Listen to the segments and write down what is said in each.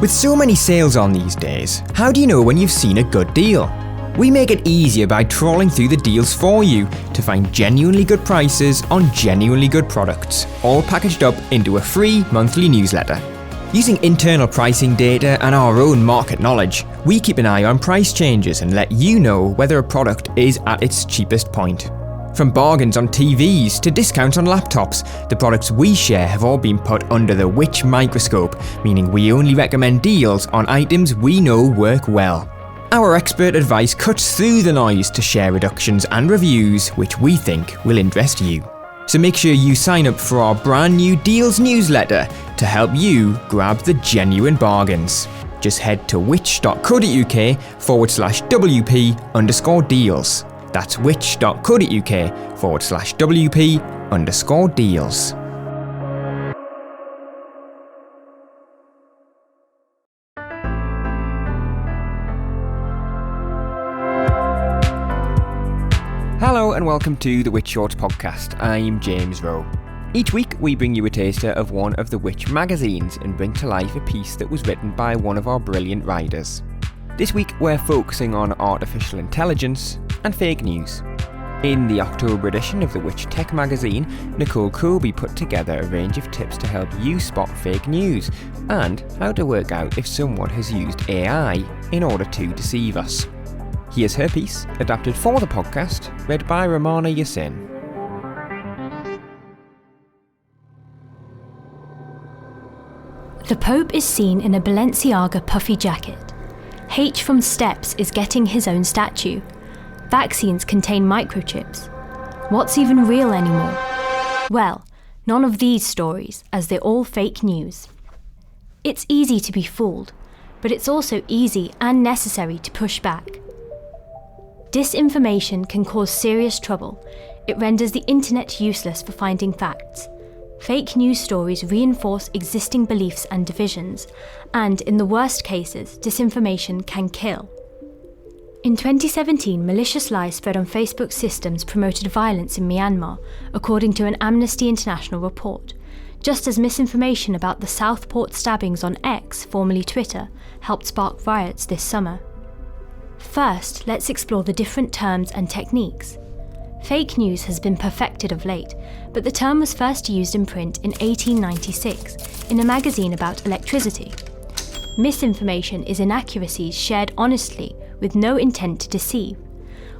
With so many sales on these days, how do you know when you've seen a good deal? We make it easier by trawling through the deals for you to find genuinely good prices on genuinely good products, all packaged up into a free monthly newsletter. Using internal pricing data and our own market knowledge, we keep an eye on price changes and let you know whether a product is at its cheapest point. From bargains on TVs to discounts on laptops, the products we share have all been put under the Which microscope, meaning we only recommend deals on items we know work well. Our expert advice cuts through the noise to share reductions and reviews which we think will interest you. So make sure you sign up for our brand new Deals newsletter to help you grab the genuine bargains. Just head to which.co.uk/WP_deals. That's which.co.uk/WP_deals. Hello and welcome to the Which Shorts podcast. I'm James Rowe. Each week we bring you a taster of one of the Which magazines and bring to life a piece that was written by one of our brilliant writers. This week we're focusing on artificial intelligence and fake news. In the October edition of the Which Tech magazine, Nicole Colby put together a range of tips to help you spot fake news and how to work out if someone has used AI in order to deceive us. Here's her piece, adapted for the podcast, read by Romana Yassin. The Pope is seen in a Balenciaga puffy jacket. H from Steps is getting his own statue. Vaccines contain microchips. What's even real anymore? Well, none of these stories, as they're all fake news. It's easy to be fooled, but it's also easy and necessary to push back. Disinformation can cause serious trouble. It renders the internet useless for finding facts. Fake news stories reinforce existing beliefs and divisions, and in the worst cases, disinformation can kill. In 2017, malicious lies spread on Facebook systems promoted violence in Myanmar, according to an Amnesty International report, just as misinformation about the Southport stabbings on X, formerly Twitter, helped spark riots this summer. First, let's explore the different terms and techniques. Fake news has been perfected of late, but the term was first used in print in 1896 in a magazine about electricity. Misinformation is inaccuracies shared honestly with no intent to deceive,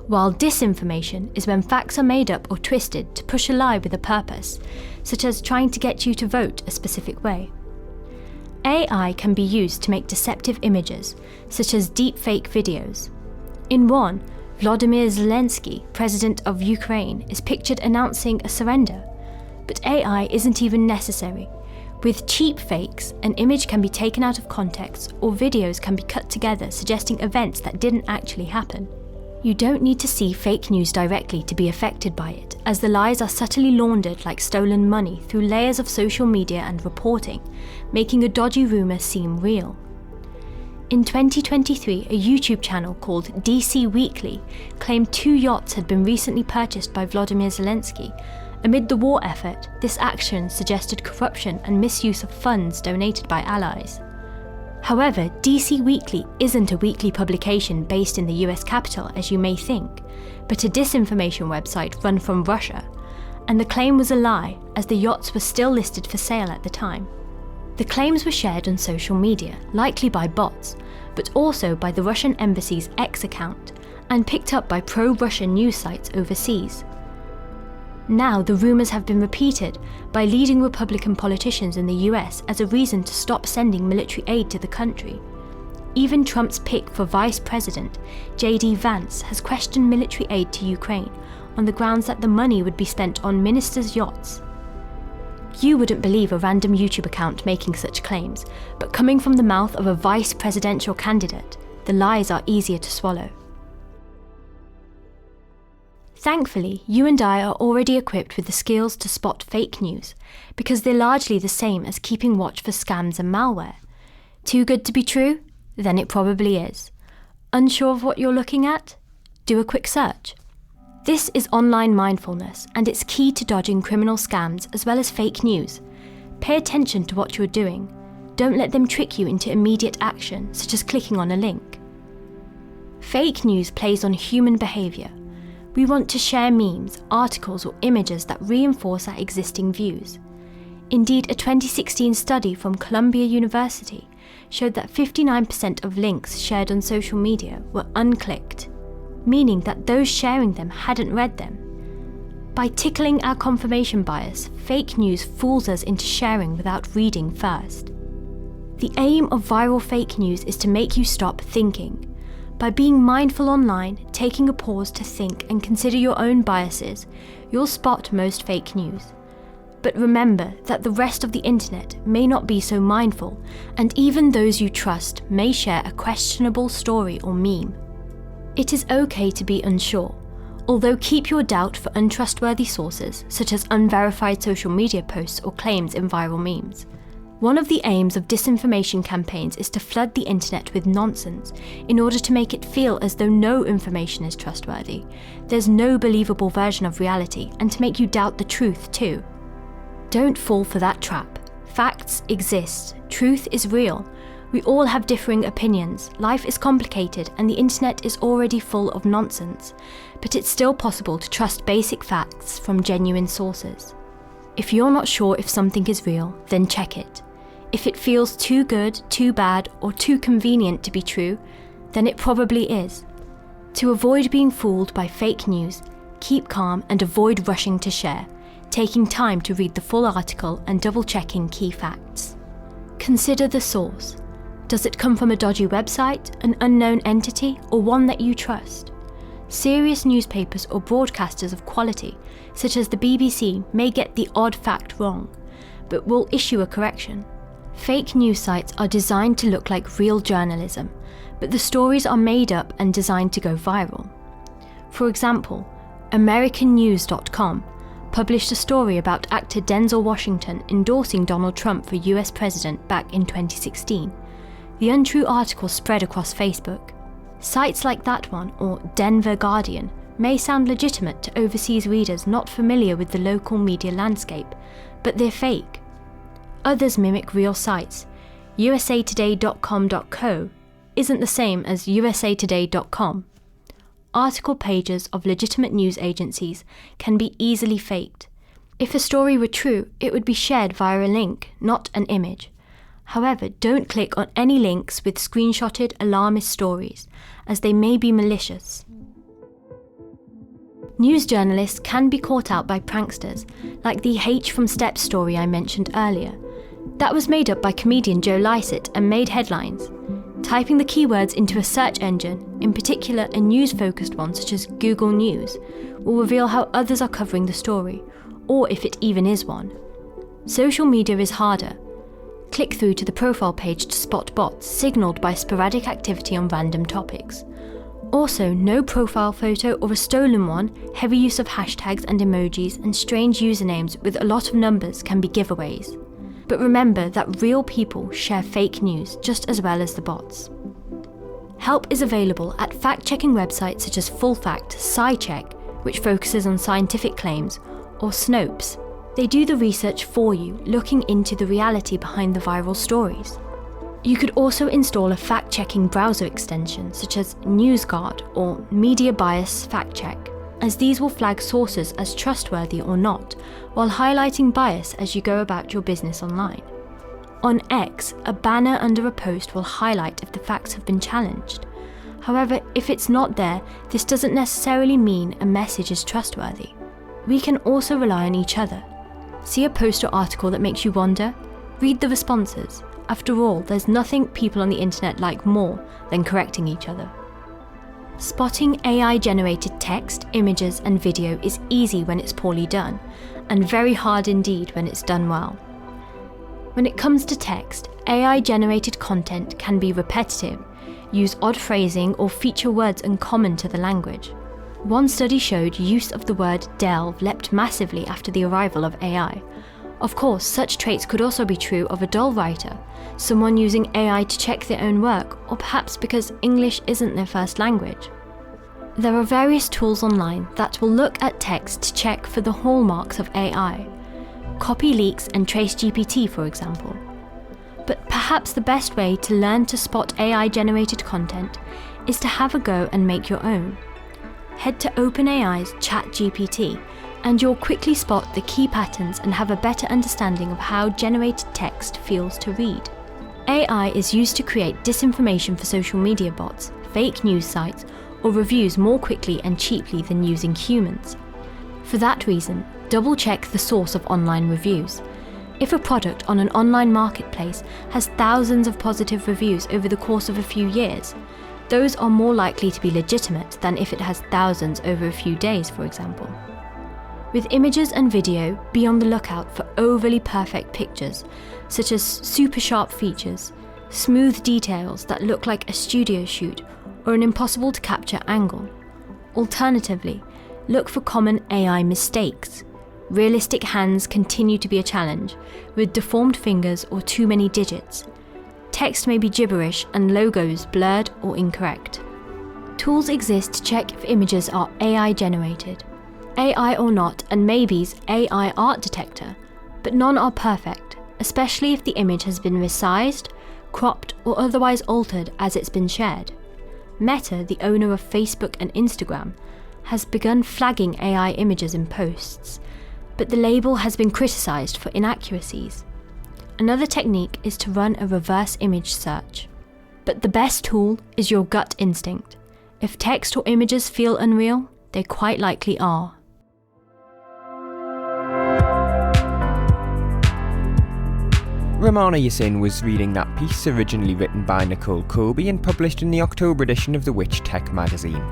while disinformation is when facts are made up or twisted to push a lie with a purpose, such as trying to get you to vote a specific way. AI can be used to make deceptive images, such as deepfake videos. In one, Volodymyr Zelensky, president of Ukraine, is pictured announcing a surrender, but AI isn't even necessary. With cheap fakes, an image can be taken out of context or videos can be cut together suggesting events that didn't actually happen. You don't need to see fake news directly to be affected by it, as the lies are subtly laundered like stolen money through layers of social media and reporting, making a dodgy rumour seem real. In 2023, a YouTube channel called DC Weekly claimed 2 yachts had been recently purchased by Volodymyr Zelensky. Amid the war effort, this action suggested corruption and misuse of funds donated by allies. However, DC Weekly isn't a weekly publication based in the US capital as you may think, but a disinformation website run from Russia, and the claim was a lie as the yachts were still listed for sale at the time. The claims were shared on social media, likely by bots, but also by the Russian embassy's X account, and picked up by pro-Russian news sites overseas. Now the rumours have been repeated by leading Republican politicians in the US as a reason to stop sending military aid to the country. Even Trump's pick for vice president, J.D. Vance, has questioned military aid to Ukraine on the grounds that the money would be spent on ministers' yachts. You wouldn't believe a random YouTube account making such claims, but coming from the mouth of a vice presidential candidate, the lies are easier to swallow. Thankfully, you and I are already equipped with the skills to spot fake news, because they're largely the same as keeping watch for scams and malware. Too good to be true? Then it probably is. Unsure of what you're looking at? Do a quick search. This is online mindfulness, and it's key to dodging criminal scams as well as fake news. Pay attention to what you're doing. Don't let them trick you into immediate action, such as clicking on a link. Fake news plays on human behaviour. We want to share memes, articles or images that reinforce our existing views. Indeed, a 2016 study from Columbia University showed that 59% of links shared on social media were unclicked, meaning that those sharing them hadn't read them. By tickling our confirmation bias, fake news fools us into sharing without reading first. The aim of viral fake news is to make you stop thinking. By being mindful online, taking a pause to think and consider your own biases, you'll spot most fake news. But remember that the rest of the internet may not be so mindful, and even those you trust may share a questionable story or meme. It is okay to be unsure, although keep your doubt for untrustworthy sources, such as unverified social media posts or claims in viral memes. One of the aims of disinformation campaigns is to flood the internet with nonsense in order to make it feel as though no information is trustworthy, there's no believable version of reality, and to make you doubt the truth too. Don't fall for that trap. Facts exist, truth is real. We all have differing opinions, life is complicated and the internet is already full of nonsense, but it's still possible to trust basic facts from genuine sources. If you're not sure if something is real, then check it. If it feels too good, too bad, or too convenient to be true, then it probably is. To avoid being fooled by fake news, keep calm and avoid rushing to share, taking time to read the full article and double-checking key facts. Consider the source. Does it come from a dodgy website, an unknown entity, or one that you trust? Serious newspapers or broadcasters of quality, such as the BBC, may get the odd fact wrong, but will issue a correction. Fake news sites are designed to look like real journalism, but the stories are made up and designed to go viral. For example, AmericanNews.com published a story about actor Denzel Washington endorsing Donald Trump for US president back in 2016. The untrue article spread across Facebook. Sites like that one, or Denver Guardian, may sound legitimate to overseas readers not familiar with the local media landscape, but they're fake. Others mimic real sites. usatoday.com.co isn't the same as usatoday.com. Article pages of legitimate news agencies can be easily faked. If a story were true, it would be shared via a link, not an image. However, don't click on any links with screenshotted alarmist stories, as they may be malicious. News journalists can be caught out by pranksters, like the H from Steps story I mentioned earlier. That was made up by comedian Joe Lycett and made headlines. Typing the keywords into a search engine, in particular a news-focused one such as Google News, will reveal how others are covering the story, or if it even is one. Social media is harder. Click through to the profile page to spot bots signalled by sporadic activity on random topics. Also, no profile photo or a stolen one, heavy use of hashtags and emojis, and strange usernames with a lot of numbers can be giveaways. But remember that real people share fake news just as well as the bots. Help is available at fact-checking websites such as FullFact, SciCheck, which focuses on scientific claims, or Snopes. They do the research for you, looking into the reality behind the viral stories. You could also install a fact-checking browser extension such as NewsGuard or Media Bias Fact Check, as these will flag sources as trustworthy or not, while highlighting bias as you go about your business online. On X, a banner under a post will highlight if the facts have been challenged. However, if it's not there, this doesn't necessarily mean a message is trustworthy. We can also rely on each other. See a post or article that makes you wonder? Read the responses. After all, there's nothing people on the internet like more than correcting each other. Spotting AI-generated text, images, and video is easy when it's poorly done, and very hard indeed when it's done well. When it comes to text, AI-generated content can be repetitive, use odd phrasing, or feature words uncommon to the language. One study showed use of the word delve leapt massively after the arrival of AI. Of course, such traits could also be true of a dull writer, someone using AI to check their own work, or perhaps because English isn't their first language. There are various tools online that will look at text to check for the hallmarks of AI. CopyLeaks and TraceGPT, for example. But perhaps the best way to learn to spot AI-generated content is to have a go and make your own. Head to OpenAI's ChatGPT and you'll quickly spot the key patterns and have a better understanding of how generated text feels to read. AI is used to create disinformation for social media bots, fake news sites, or reviews more quickly and cheaply than using humans. For that reason, double-check the source of online reviews. If a product on an online marketplace has thousands of positive reviews over the course of a few years, those are more likely to be legitimate than if it has thousands over a few days, for example. With images and video, be on the lookout for overly perfect pictures, such as super sharp features, smooth details that look like a studio shoot, or an impossible to capture angle. Alternatively, look for common AI mistakes. Realistic hands continue to be a challenge, with deformed fingers or too many digits. Text may be gibberish and logos blurred or incorrect. Tools exist to check if images are AI generated. AI or not, and maybe's AI art detector, but none are perfect, especially if the image has been resized, cropped, or otherwise altered as it's been shared. Meta, the owner of Facebook and Instagram, has begun flagging AI images in posts, but the label has been criticized for inaccuracies. Another technique is to run a reverse image search. But the best tool is your gut instinct. If text or images feel unreal, they quite likely are. Romana Yassin was reading that piece originally written by Nicole Colby and published in the October edition of the Which Tech magazine.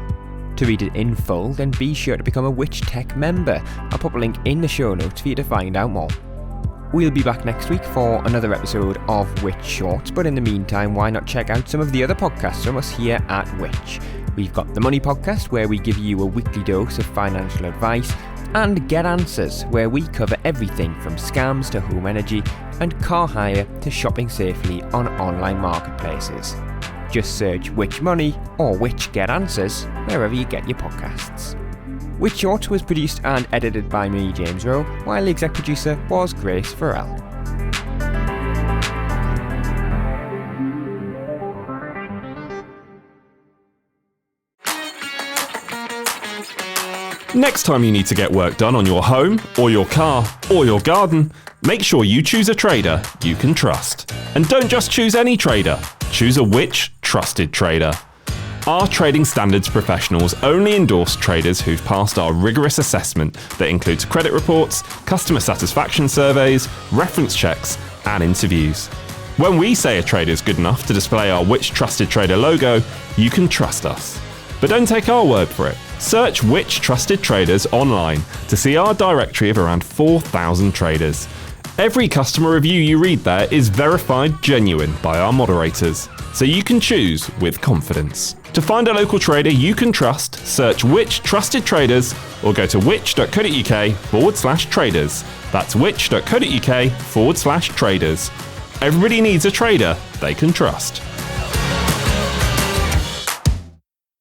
To read it in full, then be sure to become a Which Tech member. I'll pop a link in the show notes for you to find out more. We'll be back next week for another episode of Which Shorts, but in the meantime, why not check out some of the other podcasts from us here at Which. We've got the Money Podcast, where we give you a weekly dose of financial advice, and Get Answers, where we cover everything from scams to home energy and car hire to shopping safely on online marketplaces. Just search Which Money or Which Get Answers wherever you get your podcasts. Which Shorts was produced and edited by me, James Rowe, while the exec producer was Grace Farrell. Next time you need to get work done on your home, or your car, or your garden, make sure you choose a trader you can trust. And don't just choose any trader, choose a Which trusted trader. Our trading standards professionals only endorse traders who've passed our rigorous assessment that includes credit reports, customer satisfaction surveys, reference checks, and interviews. When we say a trader is good enough to display our Which Trusted Trader logo, you can trust us. But don't take our word for it. Search Which Trusted Traders online to see our directory of around 4,000 traders. Every customer review you read there is verified genuine by our moderators, so you can choose with confidence. To find a local trader you can trust, search Which Trusted Traders or go to which.co.uk/traders. That's which.co.uk/traders. Everybody needs a trader they can trust.